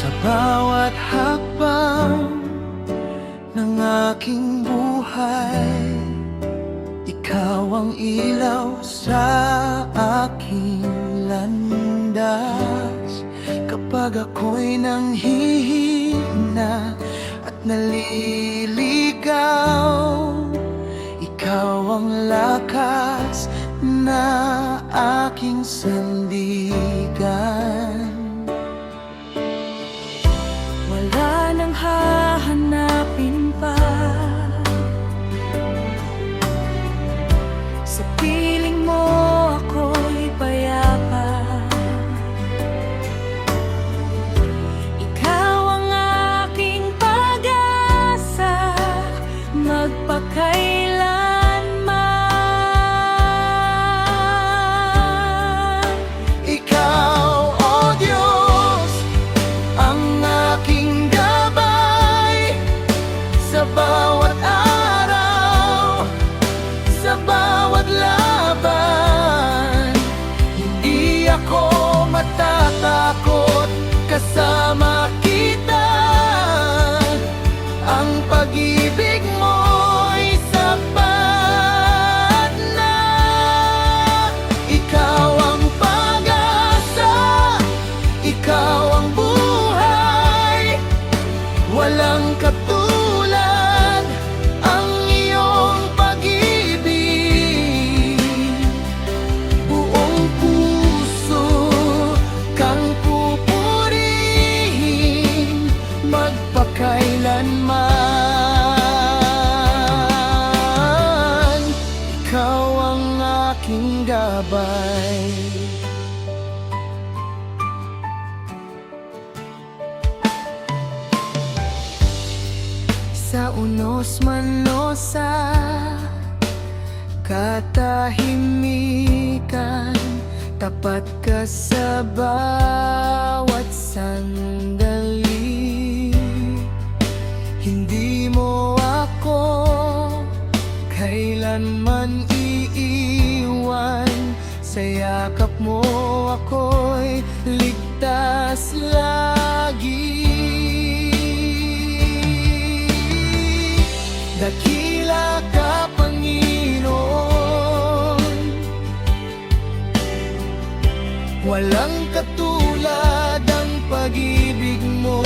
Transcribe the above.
Sa bawat hakbang ng aking buhay, ikaw ang ilaw sa aking landas. Kapag ako'y nanghihina at naliligaw, ikaw ang lakas na aking sandigan. Wala nang hahanapin pa sa piling mo, ako'y payapa. Ikaw ang aking pag-asa, magpakailanman. Ikaw, O Diyos, ang aking gabay sa bawat araw, sa bawat laban. Hindi ako matatakot, kasama kita. Ang pag-ibig mo'y sapat na. Ikaw ang pag-asa, ikaw ang buhay, walang katulad ang iyong pag-ibig. Buong puso kang pupurihin, magpakailanman. Ikaw ang aking gabay. Sa unos man o sa katahimikan, tapat ka sa bawat sandali. Hindi mo ako kailanman iiwan, sa yakap mo ako'y ligtas lagi. Dakila ka, Panginoon, walang katulad ang pag-ibig mo.